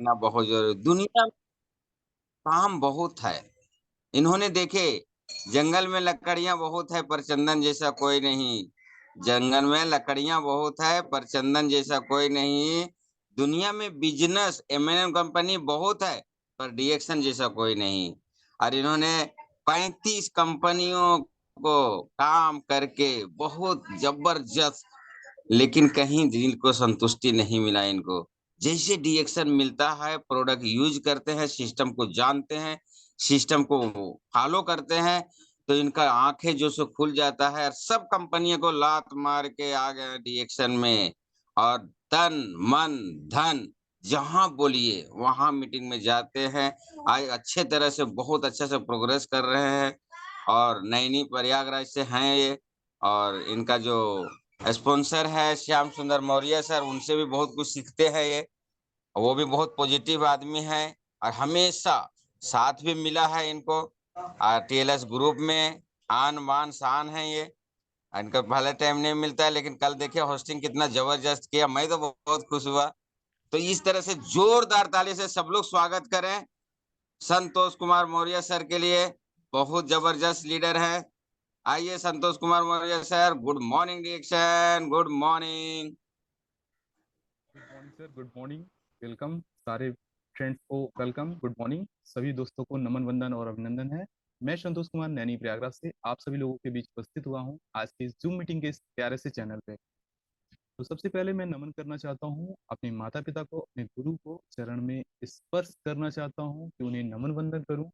ना बहुत जरूरी। दुनिया में काम बहुत है। इन्होंने देखे, जंगल में लकड़ियां बहुत है पर चंदन जैसा कोई नहीं। जंगल में लकड़ियां बहुत है पर चंदन जैसा कोई नहीं। दुनिया में बिजनेस एमएनएम कंपनी बहुत है पर डीएक्शन जैसा कोई नहीं। और इन्होंने 35 कंपनियों को काम करके बहुत जबरदस्त, लेकिन कहीं दिल को संतुष्टि नहीं मिला इनको। जैसे डीएक्शन मिलता है, प्रोडक्ट यूज करते हैं, सिस्टम को जानते हैं, सिस्टम को फॉलो करते हैं, तो इनका आंखें जो सो खुल जाता है और सब कंपनियों को लात मार के आ गए डीएक्शन में। और तन मन धन जहां बोलिए वहां मीटिंग में जाते हैं। आज अच्छे तरह से बहुत अच्छा से प्रोग्रेस कर रहे हैं। और नैनी प्रयागराज से हैं ये। और इनका जो स्पॉन्सर है श्याम सुंदर मौर्य सर, उनसे भी बहुत कुछ सीखते हैं ये। वो भी बहुत पॉजिटिव आदमी है और हमेशा साथ भी मिला है इनको। टीएलएस ग्रुप में आन बान शान है ये। इनका भले टाइम नहीं मिलता है, लेकिन कल देखिए होस्टिंग कितना जबरदस्त किया, मैं तो बहुत खुश हुआ। तो इस तरह से जोरदार ताली से सब लोग स्वागत करें संतोष कुमार मौर्य सर के लिए। बहुत जबरदस्त लीडर है। आइए Santosh Kumar Maurya sir, good morning डिएक्शन, good morning. Good morning sir, good morning. Welcome सारे फ्रेंड्स को, वेलकम, गुड मॉर्निंग सभी दोस्तों को, नमन वंदन और अभिनंदन है। मैं संतोष कुमार नैनी प्रयागराज से आप सभी लोगों के बीच उपस्थित हुआ हूं आज के जूम मीटिंग के इस प्यारे से चैनल पे। तो सबसे पहले मैं नमन करना चाहता हूं अपने माता पिता को, अपने गुरु को चरण में स्पर्श करना चाहता हूं कि उन्हें नमन वंदन करूं।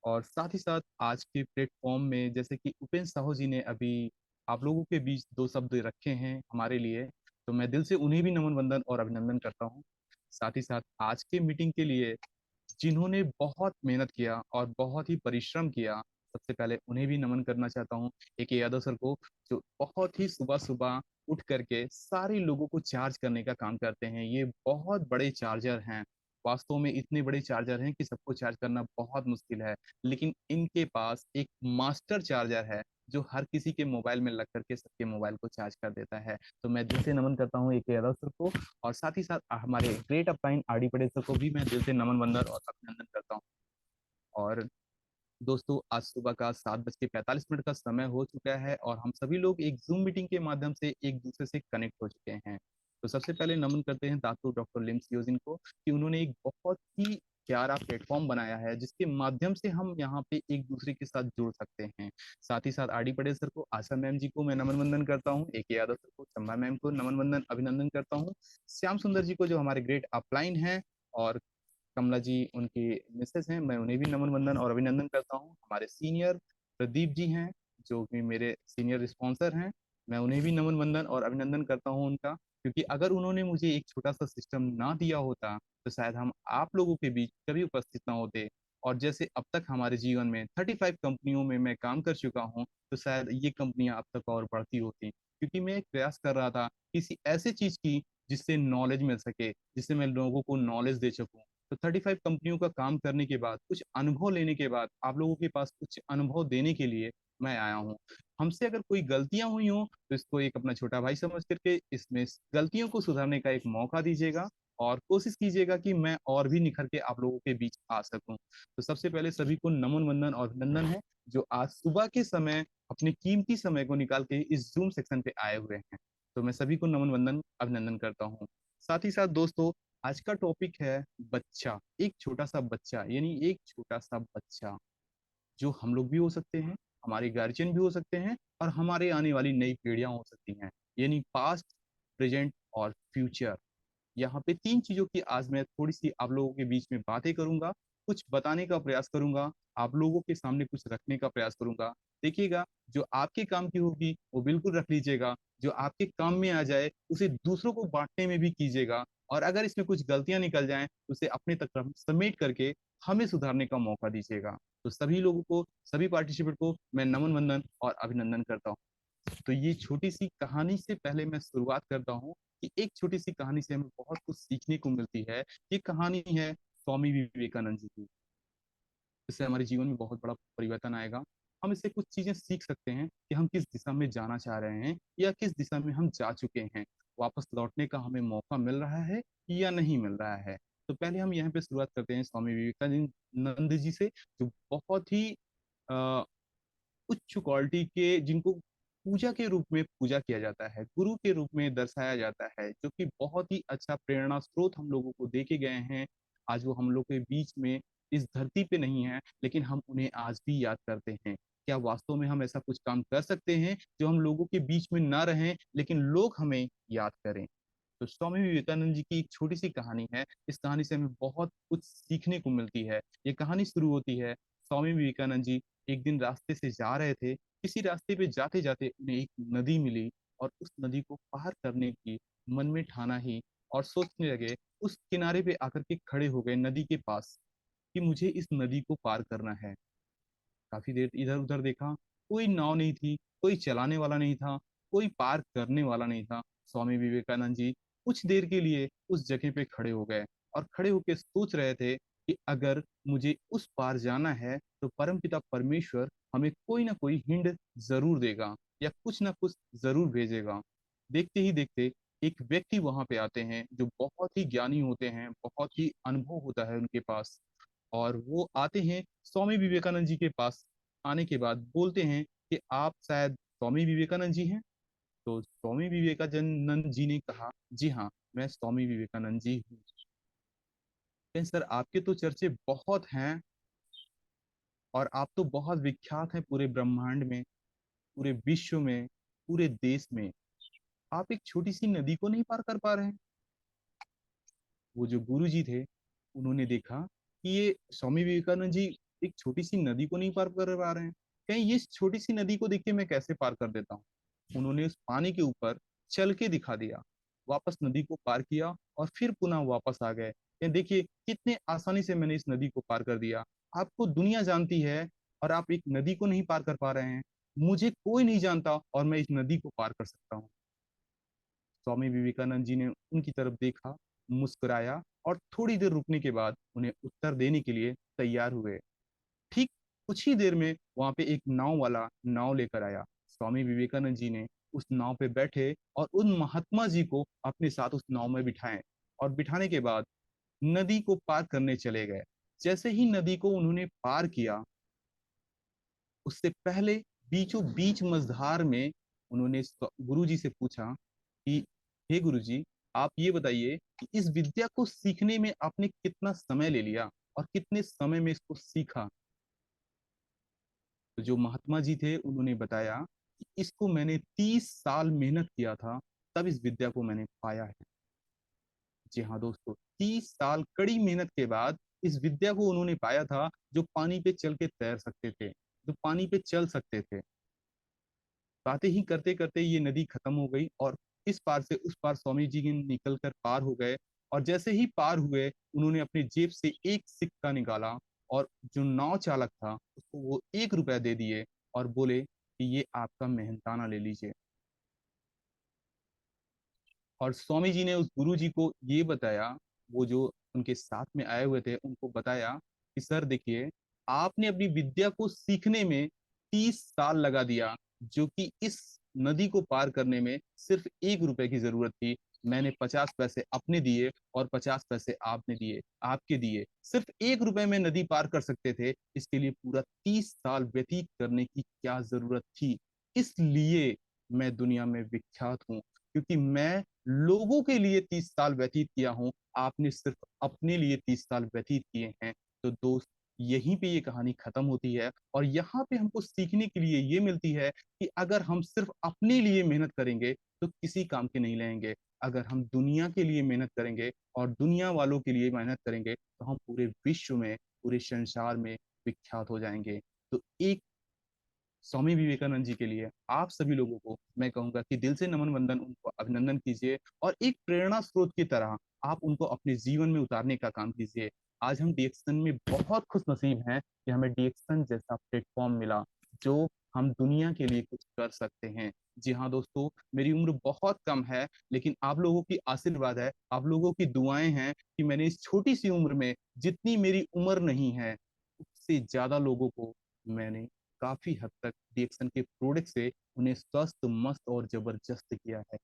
और साथ ही साथ आज के प्लेटफॉर्म में जैसे कि उपेंद्र साहू जी ने अभी आप लोगों के बीच दो शब्द रखे हैं हमारे लिए, तो मैं दिल से उन्हें भी नमन वंदन और अभिनंदन करता हूं। साथ ही साथ आज के मीटिंग के लिए जिन्होंने बहुत मेहनत किया और बहुत ही परिश्रम किया, सबसे पहले उन्हें भी नमन करना चाहता हूँ। एक यादव सर को, जो बहुत ही सुबह सुबह उठ करके सारे लोगों को चार्ज करने का काम करते हैं। ये बहुत बड़े चार्जर हैं, वास्तव में इतने बड़े चार्जर हैं कि सबको चार्ज करना बहुत मुश्किल है, लेकिन इनके पास एक मास्टर चार्जर है जो हर किसी के मोबाइल में लग करके सबके मोबाइल को चार्ज कर देता है। तो मैं दिल से नमन करता हूँ एक यादव सर को। और साथ ही साथ हमारे great upline RD Patel sir को भी मैं दिल से नमन वंदन और अभिनंदन करता हूँ। और दोस्तों, आज सुबह का 7:45 का समय हो चुका है और हम सभी लोग एक जूम मीटिंग के माध्यम से एक दूसरे से कनेक्ट हो चुके हैं। तो सबसे पहले नमन करते हैं दातू डॉक्टर लिम्स योजिन को कि उन्होंने एक बहुत ही प्यारा प्लेटफॉर्म बनाया है जिसके माध्यम से हम यहाँ पे एक दूसरे के साथ जुड़ सकते हैं। साथ ही साथ आरडी पटेल सर को, आशा मैम जी को मैं नमन वंदन करता हूँ, ए के यादव सर को, चंबा मैम को नमन वंदन अभिनंदन करता हूँ। श्याम सुंदर जी को जो हमारे ग्रेट अपलाइन है, और कमला जी उनकी मिसेस हैं, मैं उन्हें भी नमन वंदन और अभिनंदन करता हूँ। हमारे सीनियर प्रदीप जी हैं जो कि मेरे सीनियर स्पॉन्सर हैं, मैं उन्हें भी नमन वंदन और अभिनंदन करता हूँ उनका, क्योंकि अगर उन्होंने मुझे एक छोटा सा सिस्टम ना दिया होता तो शायद हम आप लोगों के बीच कभी उपस्थित ना होते। और जैसे अब तक हमारे जीवन में 35 कंपनियों में मैं काम कर चुका हूँ, तो शायद ये कंपनियां अब तक और बढ़ती होती, क्योंकि मैं एक प्रयास कर रहा था किसी ऐसी चीज की जिससे नॉलेज मिल सके, जिससे मैं लोगों को नॉलेज दे सकूं। तो 35 कंपनियों का काम करने के बाद, कुछ अनुभव लेने के बाद, आप लोगों के पास कुछ अनुभव देने के लिए मैं आया हूँ। हमसे अगर कोई गलतियां हुई हो तो इसको एक अपना छोटा भाई समझ करके इसमें गलतियों को सुधारने का एक मौका दीजिएगा और कोशिश कीजिएगा कि मैं और भी निखर के आप लोगों के बीच आ सकूं। तो सबसे पहले सभी को नमन वंदन और अभिनंदन है जो आज सुबह के समय अपने कीमती समय को निकाल के इस जूम सेक्शन पे आए हुए हैं। तो मैं सभी को नमन वंदन अभिनंदन करता हूँ। साथ ही साथ दोस्तों, आज का टॉपिक है बच्चा, एक छोटा सा बच्चा, यानी एक छोटा सा बच्चा जो हम लोग भी हो सकते हैं, हमारे गार्जियन भी हो सकते हैं, और हमारे आने वाली नई पीढ़ियां हो सकती हैं, यानी पास्ट, प्रेजेंट और फ्यूचर। यहाँ पे तीन चीजों की आज मैं थोड़ी सी आप लोगों के बीच में बातें करूंगा, कुछ बताने का प्रयास करूंगा, आप लोगों के सामने कुछ रखने का प्रयास करूंगा। देखिएगा, जो आपके काम की होगी वो बिल्कुल रख लीजिएगा, जो आपके काम में आ जाए उसे दूसरों को बांटने में भी कीजिएगा, और अगर इसमें कुछ गलतियां निकल जाएं तो उसे अपने तक समेट करके हमें सुधारने का मौका दीजिएगा। तो सभी लोगों को, सभी पार्टिसिपेंट को मैं नमन वंदन और अभिनंदन करता हूँ। तो ये छोटी सी कहानी से पहले मैं शुरुआत करता हूँ कि एक छोटी सी कहानी से हमें बहुत कुछ सीखने को मिलती है। ये कहानी है स्वामी विवेकानंद जी की। इससे हमारे जीवन में बहुत बड़ा परिवर्तन आएगा। हम इससे कुछ चीजें सीख सकते हैं कि हम किस दिशा में जाना चाह रहे हैं या किस दिशा में हम जा चुके हैं, वापस लौटने का हमें मौका मिल रहा है या नहीं मिल रहा है। तो पहले हम यहाँ पे शुरुआत करते हैं स्वामी विवेकानंद जी से, जो बहुत ही अ, उच्च क्वालिटी के, जिनको पूजा के रूप में पूजा किया जाता है, गुरु के रूप में दर्शाया जाता है, जो कि बहुत ही अच्छा प्रेरणा स्रोत हम लोगों को देके गए हैं। आज वो हम लोग के बीच में इस धरती पे नहीं है, लेकिन हम उन्हें आज भी याद करते हैं। क्या वास्तव में हम ऐसा कुछ काम कर सकते हैं जो हम लोगों के बीच में ना रहें, लेकिन लोग हमें याद करें? तो स्वामी विवेकानंद जी की एक छोटी सी कहानी है। इस कहानी से हमें बहुत कुछ सीखने को मिलती है। ये कहानी शुरू होती है, स्वामी विवेकानंद जी एक दिन रास्ते से जा रहे थे। किसी रास्ते पे जाते जाते उन्हें एक नदी मिली, और उस नदी को पार करने की मन में ठाना ही, और सोचने लगे, उस किनारे पे आकर के खड़े हो गए नदी के पास, कि मुझे इस नदी को पार करना है। काफी देर इधर उधर देखा, कोई नाव नहीं थी, कोई चलाने वाला नहीं था, कोई पार करने वाला नहीं था। स्वामी विवेकानंद जी कुछ देर के लिए उस जगह पे खड़े हो गए, और खड़े होकर सोच रहे थे कि अगर मुझे उस पार जाना है तो परमपिता परमेश्वर हमें कोई ना कोई हिंट जरूर देगा, या कुछ ना कुछ जरूर भेजेगा। देखते ही देखते एक व्यक्ति वहां पे आते हैं, जो बहुत ही ज्ञानी होते हैं, बहुत ही अनुभव होता है उनके पास। और वो आते हैं स्वामी विवेकानंद जी के पास। आने के बाद बोलते हैं कि आप शायद स्वामी विवेकानंद जी हैं। तो स्वामी विवेकानंद जी ने कहा, जी हाँ, मैं स्वामी विवेकानंद जी हूँ। कहें, सर आपके तो चर्चे बहुत हैं, और आप तो बहुत विख्यात हैं पूरे ब्रह्मांड में, पूरे विश्व में, पूरे देश में। आप एक छोटी सी नदी को नहीं पार कर पा रहे हैं। वो जो गुरु जी थे, उन्होंने देखा कि ये स्वामी विवेकानंद जी एक छोटी सी नदी को नहीं पार कर पा रहे हैं। कहीं ये छोटी सी नदी को देख के मैं कैसे पार कर देता हूँ। उन्होंने उस पानी के ऊपर चल के दिखा दिया, वापस नदी को पार किया, और फिर पुनः वापस आ गए। ये देखिए कितने आसानी से मैंने इस नदी को पार कर दिया। आपको दुनिया जानती है, और आप एक नदी को नहीं पार कर पा रहे हैं। मुझे कोई नहीं जानता, और मैं इस नदी को पार कर सकता हूँ। स्वामी विवेकानंद जी ने उनकी तरफ देखा, मुस्कुराया, और थोड़ी देर रुकने के बाद उन्हें उत्तर देने के लिए तैयार हुए। ठीक कुछ ही देर में वहां पे एक नाव वाला नाव लेकर आया। स्वामी विवेकानंद जी ने उस नाव पे बैठे, और उन महात्मा जी को अपने साथ उस नाव में बिठाएं, और बिठाने के बाद नदी को पार करने चले गए। जैसे ही नदी को उन्होंने पार किया, उससे पहले बीचों बीच मझधार में उन्होंने गुरु जी से पूछा कि हे गुरु जी, आप ये बताइए कि इस विद्या को सीखने में आपने कितना समय ले लिया, और कितने समय में इसको सीखा? तो जो महात्मा जी थे, उन्होंने बताया कि इसको मैंने 30 साल मेहनत किया था, तब इस विद्या को मैंने पाया है। जी हाँ दोस्तों, 30 साल कड़ी मेहनत के बाद इस विद्या को उन्होंने पाया था, जो पानी पे चल के तैर सकते थे, जो पानी पे चल सकते थे। बातें ही करते करते ये नदी खत्म हो गई, और इस पार से उस पार स्वामी जी निकल कर पार हो गए। और जैसे ही पार हुए, उन्होंने अपनी जेब से एक सिक्का निकाला, और जो नाव चालक था उसको वो 1 रुपया दे दिए, और बोले कि ये आपका मेहनताना ले लीजिए। और स्वामी जी ने उस गुरु जी को ये बताया, वो जो उनके साथ में आए हुए थे उनको बताया कि सर देखिए, आपने अपनी विद्या को सीखने में 30 साल लगा दिया, जो कि इस नदी को पार करने में सिर्फ 1 रुपए की जरूरत थी। मैंने 50 पैसे अपने दिए, और 50 पैसे आपने दिए, आपके दिए। सिर्फ 1 रुपए में नदी पार कर सकते थे, इसके लिए पूरा 30 साल व्यतीत करने की क्या जरूरत थी? इसलिए मैं दुनिया में विख्यात हूँ, क्योंकि मैं लोगों के लिए 30 साल व्यतीत किया हूँ। आपने सिर्फ अपने लिए 30 साल व्यतीत किए हैं। तो दोस्त, यहीं पे ये कहानी खत्म होती है, और यहाँ पे हमको सीखने के लिए ये मिलती है कि अगर हम सिर्फ अपने लिए मेहनत करेंगे तो किसी काम के नहीं रहेंगे। अगर हम दुनिया के लिए मेहनत करेंगे, और दुनिया वालों के लिए मेहनत करेंगे, तो हम पूरे विश्व में, पूरे संसार में विख्यात हो जाएंगे। तो एक स्वामी विवेकानंद जी के लिए आप सभी लोगों को मैं कहूंगा कि दिल से नमन वंदन, उनको अभिनंदन कीजिए, और एक प्रेरणा स्रोत की तरह आप उनको अपने जीवन में उतारने का काम कीजिए। आज हम डीएक्सन में बहुत खुश नसीब हैं कि हमें डीएक्सन जैसा प्लेटफॉर्म मिला, जो हम दुनिया के लिए कुछ कर सकते हैं। जी हाँ दोस्तों, मेरी उम्र बहुत कम है, लेकिन आप लोगों की आशीर्वाद है, आप लोगों की दुआएं हैं, कि मैंने इस छोटी सी उम्र में, जितनी मेरी उम्र नहीं है उससे ज्यादा लोगों को मैंने काफी हद तक डीएक्सन के प्रोडक्ट से उन्हें स्वस्थ, मस्त और जबरदस्त किया है।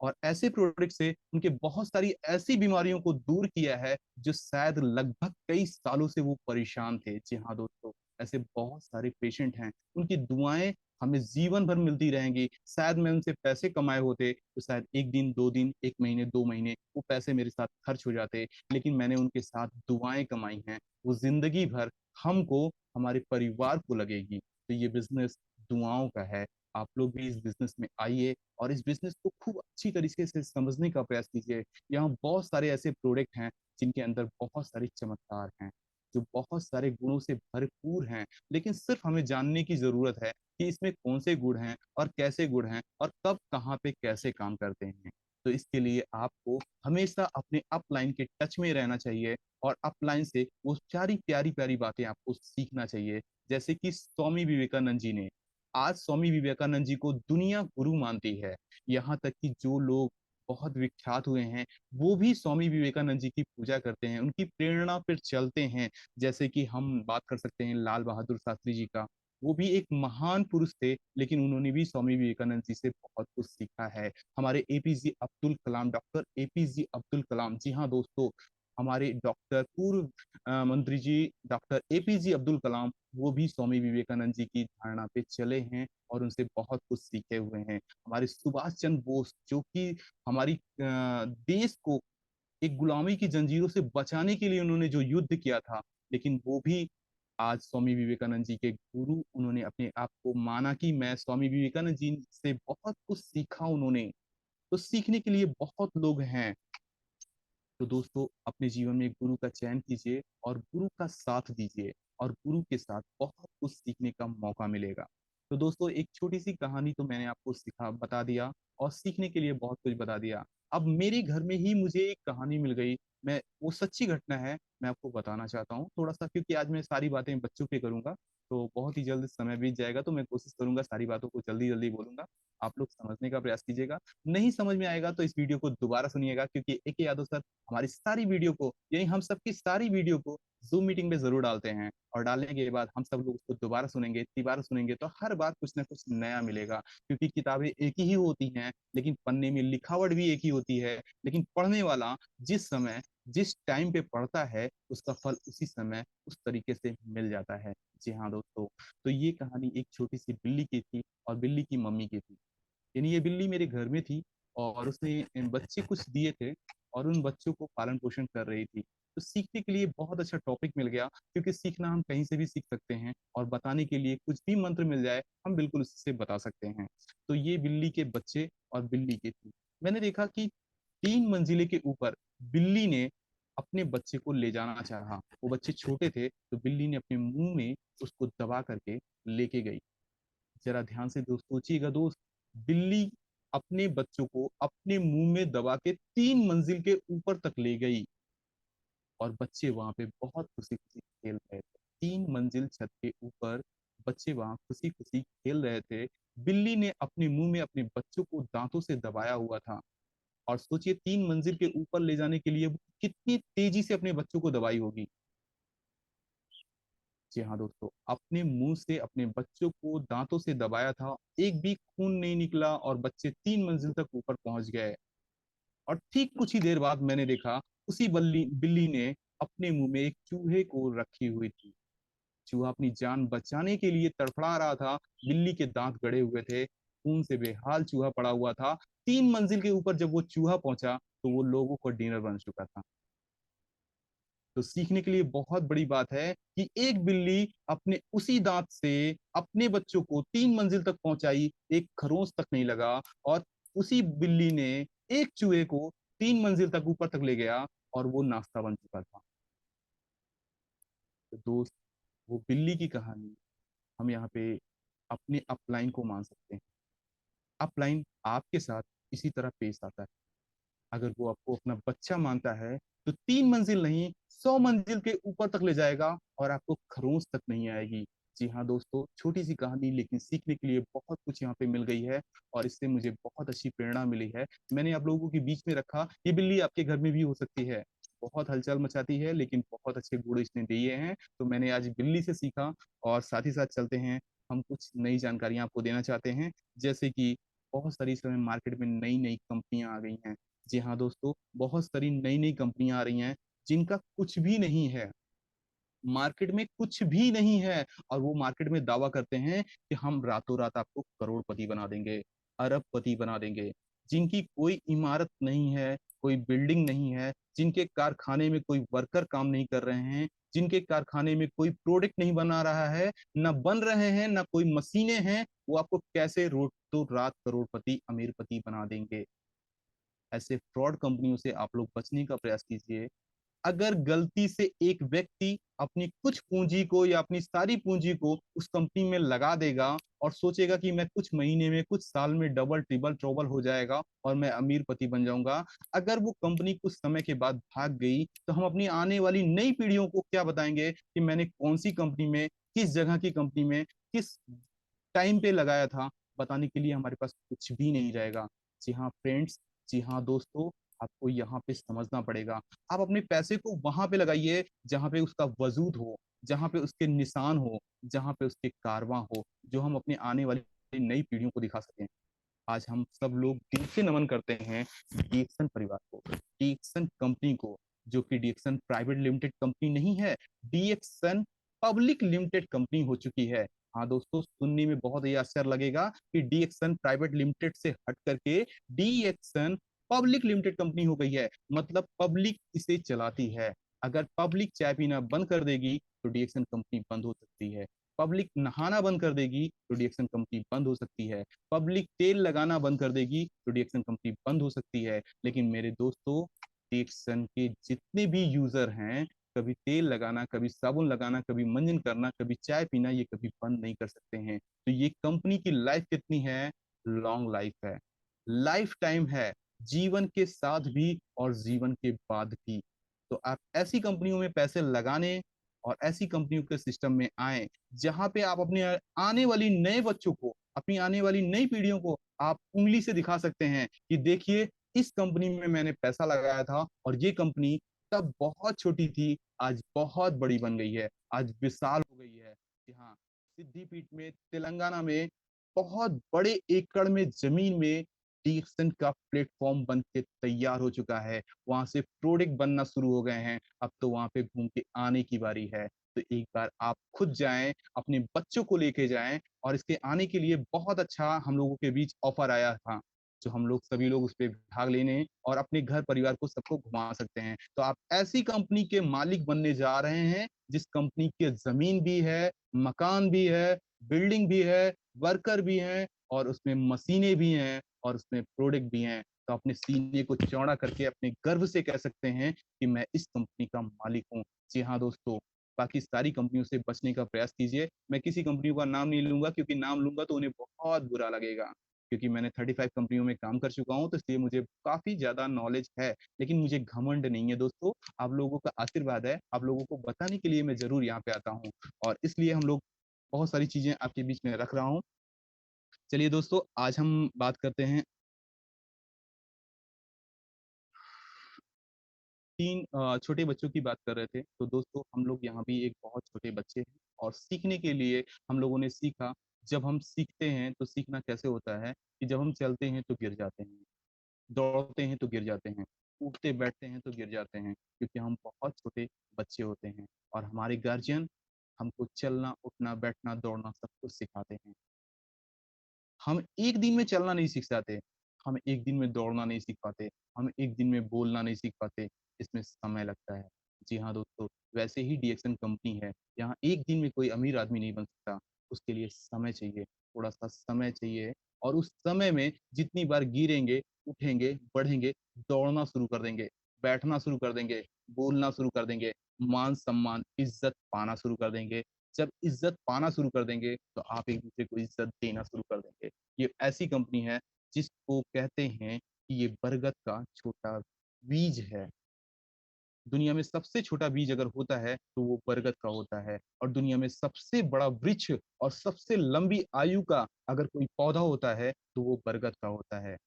और ऐसे प्रोडक्ट से उनके बहुत सारी ऐसी बीमारियों को दूर किया है जो शायद लगभग कई सालों से वो परेशान थे। जी हाँ दोस्तों, ऐसे बहुत सारे पेशेंट हैं, उनकी दुआएं हमें जीवन भर मिलती रहेंगी। शायद मैं उनसे पैसे कमाए होते तो शायद एक दिन, दो दिन, एक महीने, दो महीने वो पैसे मेरे साथ खर्च हो जाते, लेकिन मैंने उनके साथ दुआएं कमाई हैं, वो जिंदगी भर हमको, हमारे परिवार को लगेगी। तो ये बिजनेस दुआओं का है। आप लोग भी इस बिजनेस में आइए और इस बिजनेस को खूब अच्छी तरीके से समझने का प्रयास कीजिए। यहाँ बहुत सारे ऐसे प्रोडक्ट हैं जिनके अंदर बहुत सारे चमत्कार हैं, जो बहुत सारे गुणों से भरपूर हैं, लेकिन सिर्फ हमें जानने की जरूरत है कि इसमें कौन से गुण हैं और कैसे गुण हैं और कब कहाँ पे कैसे काम करते हैं। तो इसके लिए आपको हमेशा अपने अपलाइन के टच में रहना चाहिए और अपलाइन से वो सारी प्यारी प्यारी बातें आपको सीखना चाहिए। जैसे कि स्वामी विवेकानंद जी ने, आज स्वामी विवेकानंद जी को दुनिया गुरु मानती है। यहाँ तक कि जो लोग बहुत विख्यात हुए हैं वो भी स्वामी विवेकानंद जी की पूजा करते हैं, उनकी प्रेरणा पर चलते हैं। जैसे कि हम बात कर सकते हैं लाल बहादुर शास्त्री जी का, वो भी एक महान पुरुष थे, लेकिन उन्होंने भी स्वामी विवेकानंद जी से बहुत कुछ सीखा है। हमारे APJ Abdul Kalam, doctor APJ Abdul Kalam, जी हाँ दोस्तों, हमारे डॉक्टर पूर्व मंत्री जी डॉक्टर एपीजे अब्दुल कलाम, वो भी स्वामी विवेकानंद जी की धारणा पे चले हैं और उनसे बहुत कुछ सीखे हुए हैं। हमारे सुभाष चंद्र बोस, जो कि हमारी देश को एक गुलामी की जंजीरों से बचाने के लिए उन्होंने जो युद्ध किया था, लेकिन वो भी आज स्वामी विवेकानंद जी के गुरु उन्होंने अपने आप को माना कि मैं स्वामी विवेकानंद जी से बहुत कुछ सीखा उन्होंने। तो सीखने के लिए बहुत लोग हैं। तो दोस्तों, अपने जीवन में गुरु का चयन कीजिए और गुरु का साथ दीजिए और गुरु के साथ बहुत कुछ सीखने का मौका मिलेगा। तो दोस्तों, एक छोटी सी कहानी तो मैंने आपको सिखा बता दिया और सीखने के लिए बहुत कुछ बता दिया। अब मेरे घर में ही मुझे एक कहानी मिल गई, मैं वो सच्ची घटना है, मैं आपको बताना चाहता हूँ थोड़ा सा, क्योंकि आज मैं सारी बातें बच्चों पे करूंगा तो बहुत ही जल्द समय बीत जाएगा, तो मैं कोशिश करूंगा सारी बातों को जल्दी जल्दी बोलूंगा। आप लोग समझने का प्रयास कीजिएगा। नहीं समझ में आएगा तो इस वीडियो को दोबारा सुनिएगा, क्योंकि एक ही यादव सर हमारी सारी वीडियो को, यही हम सबकी सारी वीडियो को जूम मीटिंग में जरूर डालते हैं, और डालने के बाद हम सब लोग उसको दोबारा सुनेंगे, तिबारा सुनेंगे, तो हर बार कुछ ना कुछ नया मिलेगा। क्योंकि किताबें एक ही होती हैं, लेकिन पन्ने में लिखावट भी एक ही होती है, लेकिन पढ़ने वाला जिस समय जिस टाइम पे पढ़ता है उसका फल उसी समय उस तरीके से मिल जाता है। जी हाँ दोस्तों, तो ये कहानी एक छोटी सी बिल्ली की थी और बिल्ली की मम्मी की थी। यानी ये बिल्ली मेरे घर में थी और उसने बच्चे कुछ दिए थे और उन बच्चों को पालन पोषण कर रही थी। तो सीखने के लिए बहुत अच्छा टॉपिक मिल गया, क्योंकि सीखना हम कहीं से भी सीख सकते हैं और बताने के लिए कुछ भी मंत्र मिल जाए हम बिल्कुल उससे बता सकते हैं। तो ये बिल्ली के बच्चे और बिल्ली के थी। मैंने देखा कि 3 मंजिले के ऊपर बिल्ली ने अपने बच्चे को ले जाना चाहा। वो बच्चे छोटे थे तो बिल्ली ने अपने मुंह में उसको दबा करके लेके गई। जरा ध्यान से दोस्त सोचिएगा दोस्त, बिल्ली अपने बच्चों को अपने मुंह में दबा के 3 मंजिल के ऊपर तक ले गई और बच्चे वहां पे बहुत खुशी खुशी खेल रहे थे। 3 मंजिल छत के ऊपर बच्चे वहां खुशी खुशी खेल रहे थे। बिल्ली ने अपने मुंह में अपने बच्चों को दांतों से दबाया हुआ था, और सोचिए 3 मंजिल के ऊपर ले जाने के लिए वो कितनी तेजी से अपने बच्चों को दबाई होगी। जी हाँ दोस्तों, अपने मुंह से अपने बच्चों को दांतों से दबाया था, एक भी खून नहीं निकला और बच्चे 3 मंजिल तक ऊपर पहुंच गए। और ठीक कुछ ही देर बाद मैंने देखा उसी बिल्ली बिल्ली ने अपने मुंह में एक चूहे को रखी हुई थी। चूहा अपनी जान बचाने के लिए तड़फड़ा रहा था, बिल्ली के दांत गड़े हुए थे, खून से बेहाल चूहा पड़ा हुआ था। 3 मंजिल के ऊपर जब वो चूहा पहुंचा तो वो लोगों को डिनर बन चुका था। तो सीखने के लिए बहुत बड़ी बात है कि एक बिल्ली अपने उसी दांत से अपने बच्चों को 3 मंजिल तक पहुंचाई, एक खरोंच तक नहीं लगा, और उसी बिल्ली ने एक चूहे को 3 मंजिल तक ऊपर तक ले गया और वो नाश्ता बन चुका था। तो दोस्त, वो बिल्ली की कहानी हम यहाँ पे अपने अपलाइन को मान सकते हैं। अपलाइन आपके साथ इसी तरह पेश आता है। अगर वो आपको अपना बच्चा मानता है तो 3 मंजिल नहीं, 100 मंजिल के ऊपर तक ले जाएगा और आपको खरोंच तक नहीं आएगी। जी हाँ दोस्तों, छोटी सी कहानी लेकिन सीखने के लिए बहुत कुछ यहाँ पे मिल गई है, और इससे मुझे बहुत अच्छी प्रेरणा मिली है। मैंने आप लोगों के बीच में रखा, ये बिल्ली आपके घर में भी हो सकती है, बहुत हलचल मचाती है लेकिन बहुत अच्छे गुण इसने दिए हैं। तो मैंने आज बिल्ली से सीखा, और साथ ही साथ चलते हैं, हम कुछ नई जानकारियां आपको देना चाहते हैं। जैसे कि बहुत सारी इस समय मार्केट में नई नई कंपनियां आ गई हैं। जी हाँ दोस्तों, बहुत सारी नई नई कंपनियां आ रही हैं जिनका कुछ भी नहीं है, मार्केट में कुछ भी नहीं है, और वो मार्केट में दावा करते हैं कि हम रातों रात आपको करोड़पति बना देंगे, अरबपति बना देंगे। जिनकी कोई इमारत नहीं है, कोई बिल्डिंग नहीं है, जिनके कारखाने में कोई वर्कर काम नहीं कर रहे हैं, जिनके कारखाने में कोई प्रोडक्ट नहीं बना रहा है, ना बन रहे हैं, ना कोई मशीनें हैं, वो आपको कैसे रातों रात करोड़पति अमीरपति बना देंगे। ऐसे फ्रॉड कंपनियों से आप लोग बचने का प्रयास कीजिए। अगर गलती से एक व्यक्ति अपनी कुछ पूंजी को या अपनी सारी पूंजी को उस कंपनी में लगा देगा और सोचेगा कि मैं कुछ महीने में, कुछ साल में डबल ट्रिपल ट्रोबल हो जाएगा और मैं अमीरपति बन जाऊंगा, अगर वो कंपनी कुछ समय के बाद भाग गई तो हम अपनी आने वाली नई पीढ़ियों को क्या बताएंगे कि मैंने कौन सी कंपनी में, किस जगह की कंपनी में, किस टाइम पे लगाया था। बताने के लिए हमारे पास कुछ भी नहीं रहेगा। जी हाँ फ्रेंड्स, जी हाँ दोस्तों, आपको यहाँ पे समझना पड़ेगा। आप अपने पैसे को वहां पे लगाइए जहाँ पे उसका वजूद हो, जहाँ पे उसके निशान हो, जहाँ पे उसके कारवां हो, जो हम अपने आने वाली नई पीढ़ियों को दिखा सकें। आज हम सब लोग दिल से नमन करते हैं डीएक्सन परिवार को, डीएक्सन कंपनी को, जो कि डीएक्सन प्राइवेट लिमिटेड कंपनी नहीं है, डीएक्सन पब्लिक लिमिटेड कंपनी हो चुकी है। हाँ दोस्तों, सुनने में बहुत ही आश्चर्य लगेगा कि डीएक्सन प्राइवेट लिमिटेड से हट करके डीएक्सन पब्लिक लिमिटेड कंपनी हो गई है, मतलब पब्लिक इसे चलाती है। अगर पब्लिक चाय पीना बंद कर देगी तो डीएक्सन कंपनी बंद हो सकती है। पब्लिक नहाना बंद कर देगी तो डीएक्सन कंपनी बंद हो सकती है। पब्लिक तेल लगाना बंद कर देगी तो डीएक्सन कंपनी बंद हो सकती है। लेकिन मेरे दोस्तों, डीएक्सन के जितने भी यूजर हैं, कभी तेल लगाना, कभी साबुन लगाना, कभी मंजन करना, कभी चाय पीना, ये कभी बंद नहीं कर सकते हैं। तो ये कंपनी की लाइफ कितनी है? लॉन्ग लाइफ है, लाइफ टाइम है, जीवन के साथ भी और जीवन के बाद भी। तो आप ऐसी कंपनियों में पैसे लगाने और ऐसी कंपनियों के सिस्टम में आए जहां पे आप अपने आने वाली नए बच्चों को, अपनी आने वाली नई पीढ़ियों को आप उंगली से दिखा सकते हैं कि देखिए, इस कंपनी में मैंने पैसा लगाया था और ये कंपनी तब बहुत छोटी थी, आज बहुत बड़ी बन गई है, आज विशाल हो गई है। जी हाँ, सिद्धिपीठ में, तेलंगाना में, बहुत बड़े एकड़ में जमीन में डीएक्सन का प्लेटफॉर्म बन के तैयार हो चुका है। वहां से प्रोडक्ट बनना शुरू हो गए हैं। अब तो वहां पे घूम के आने की बारी है। तो एक बार आप खुद जाएं, अपने बच्चों को लेके जाएं, और इसके आने के लिए बहुत अच्छा हम लोगों के बीच ऑफर आया था, जो हम लोग सभी लोग उस पर भाग लेने और अपने घर परिवार को सबको घुमा सकते हैं। तो आप ऐसी कंपनी के मालिक बनने जा रहे हैं जिस कंपनी के जमीन भी है, मकान भी है, बिल्डिंग भी है, वर्कर भी हैं, और उसमें मशीनें भी हैं, और उसमें प्रोडक्ट भी हैं। तो अपने सीने को चौड़ा करके अपने गर्व से कह सकते हैं कि मैं इस कंपनी का मालिक हूँ। जी हाँ दोस्तों, बाकी सारी कंपनियों से बचने का प्रयास कीजिए। मैं किसी कंपनी का नाम नहीं लूंगा, क्योंकि नाम लूंगा तो उन्हें बहुत बुरा लगेगा, क्योंकि मैंने 35 कंपनियों में काम कर चुका हूँ, तो इसलिए मुझे काफी ज्यादा नॉलेज है। लेकिन मुझे घमंड नहीं है दोस्तों, आप लोगों का आशीर्वाद है, आप लोगों को बताने के लिए मैं जरूर यहाँ पे आता हूँ, और इसलिए हम लोग बहुत सारी चीजें आपके बीच में रख रहा हूँ। चलिए दोस्तों, आज हम बात करते हैं तीन छोटे बच्चों की बात कर रहे थे। तो दोस्तों, हम लोग यहाँ भी एक बहुत छोटे बच्चे हैं, और सीखने के लिए हम लोगों ने सीखा। जब हम सीखते हैं तो सीखना कैसे होता है कि जब हम चलते हैं तो गिर जाते हैं, दौड़ते हैं तो गिर जाते हैं, उठते बैठते हैं तो गिर जाते हैं, क्योंकि हम बहुत छोटे बच्चे होते हैं, और हमारे गार्जियन हमको चलना, उठना, बैठना, दौड़ना सब कुछ सिखाते हैं। हम एक दिन में चलना नहीं सीख जाते, हम एक दिन में दौड़ना नहीं सीख पाते, हम एक दिन में बोलना नहीं सीख पाते, इसमें समय लगता है। जी हाँ दोस्तों, वैसे ही डीएक्सन कंपनी है, यहाँ एक दिन में कोई अमीर आदमी नहीं बन सकता, उसके लिए समय चाहिए, थोड़ा सा समय चाहिए। और उस समय में जितनी बार गिरेंगे, उठेंगे, बढ़ेंगे, दौड़ना शुरू कर देंगे, बैठना शुरू कर देंगे, बोलना शुरू कर देंगे, मान सम्मान, इज्जत पाना शुरू कर देंगे। जब इज्जत पाना शुरू कर देंगे तो आप एक दूसरे को इज्जत देना शुरू कर देंगे। ये ऐसी कंपनी है जिसको कहते हैं कि ये बरगद का छोटा बीज है। दुनिया में सबसे छोटा बीज अगर होता है तो वो बरगद का होता है, और दुनिया में सबसे बड़ा वृक्ष और सबसे लंबी आयु का अगर कोई पौधा होता है तो वो बरगद का होता है।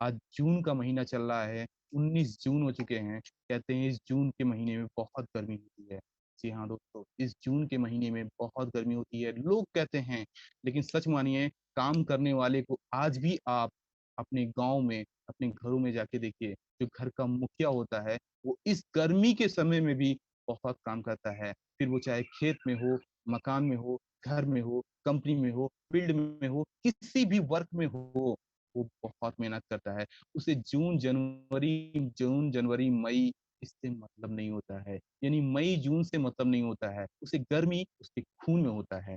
आज जून का महीना चल रहा है, 19 जून हो चुके हैं। कहते हैं इस जून के महीने में बहुत गर्मी होती है। जी हाँ दोस्तों, इस जून के महीने में बहुत गर्मी होती है, लोग कहते हैं, लेकिन सच मानिए काम करने वाले को आज भी आप अपने गाँव में, अपने घरों में जाके देखिए, जो घर का मुखिया होता है, वो इस गर्मी के समय में भी बहुत काम करता है। फिर वो चाहे खेत में हो, मकान में हो, घर में हो, कंपनी में हो, फील्ड में हो, किसी भी वर्क में हो, वो बहुत मेहनत करता है। उसे जून, जनवरी, मई इससे मतलब नहीं होता है। यानी मई जून से मतलब नहीं होता है, उसे गर्मी उसके खून में होता है,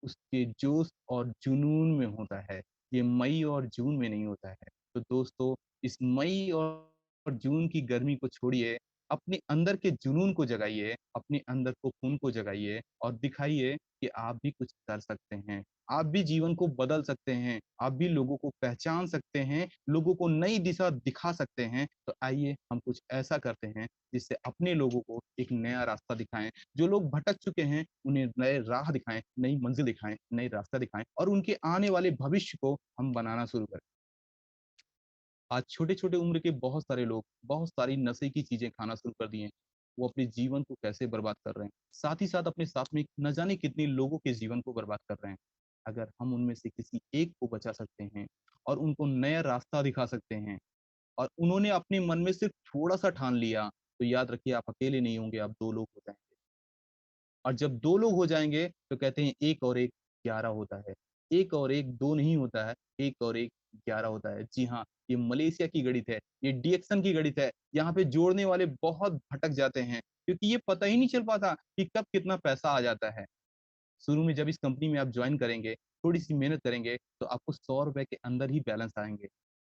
उसके जोश और जुनून में होता है, ये मई और जून में नहीं होता है। तो दोस्तों, इस मई और जून की गर्मी को छोड़िए, अपने अंदर के जुनून को जगाइए, अपने अंदर को खून को जगाइए और दिखाइए कि आप भी कुछ कर सकते हैं, आप भी जीवन को बदल सकते हैं, आप भी लोगों को पहचान सकते हैं, लोगों को नई दिशा दिखा सकते हैं। तो आइए हम कुछ ऐसा करते हैं जिससे अपने लोगों को एक नया रास्ता दिखाएं, जो लोग भटक चुके हैं उन्हें नए राह दिखाएं, नई मंजिल दिखाएं, नई रास्ता दिखाएं और उनके आने वाले भविष्य को हम बनाना शुरू करें। आज छोटे-छोटे उम्र के बहुत सारे लोग बहुत सारी नशे की चीजें खाना शुरू कर दिए हैं। वो अपने जीवन को कैसे बर्बाद कर रहे हैं, साथ ही साथ अपने साथ में न जाने कितने लोगों के जीवन को बर्बाद कर रहे हैं। अगर हम उनमें से किसी एक को बचा सकते हैं और उनको नया रास्ता दिखा सकते हैं और उन्होंने अपने मन में सिर्फ थोड़ा-सा ठान लिया, तो याद रखिए आप अकेले नहीं होंगे, आप 2 लोग हो जाएँगे। और जब 2 लोग हो जाएँगे, तो कहते हैं 1 और 1 11 होता है। 1 और 1 2 नहीं होता है, 1 और 1 11 होता है। जी हाँ, ये मलेशिया की गणित है, ये डिएक्सन की गणित है। यहाँ पे जोड़ने वाले बहुत भटक जाते हैं, क्योंकि ये पता ही नहीं चल पाता कि कब कितना पैसा आ जाता है। शुरू में जब इस कंपनी में आप जॉइन करेंगे, थोड़ी-सी मेहनत करेंगे, तो आपको ₹100 के अंदर ही बैलेंस आएँगे।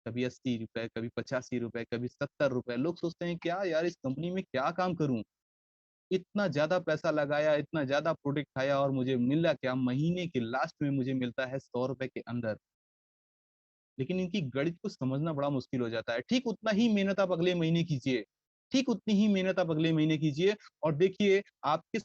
कभी ₹80, कभी ₹85, कभी ₹70। लोग सोचते हैं, क्या यार इस कंपनी में क्या काम करूँ? इतना ज़्यादा पैसा लगाया, इतना ज़्यादा प्रोडक्ट खाया और मुझे मिला क्या? महीने के लास्ट में मुझे मिलता है ₹100 के अंदर। लेकिन इनकी गणित को समझना बड़ा मुश्किल हो जाता है। ठीक उतना ही मेहनत आप अगले महीने कीजिए, ठीक उतनी ही मेहनत आप अगले महीने कीजिए और देखिए आपके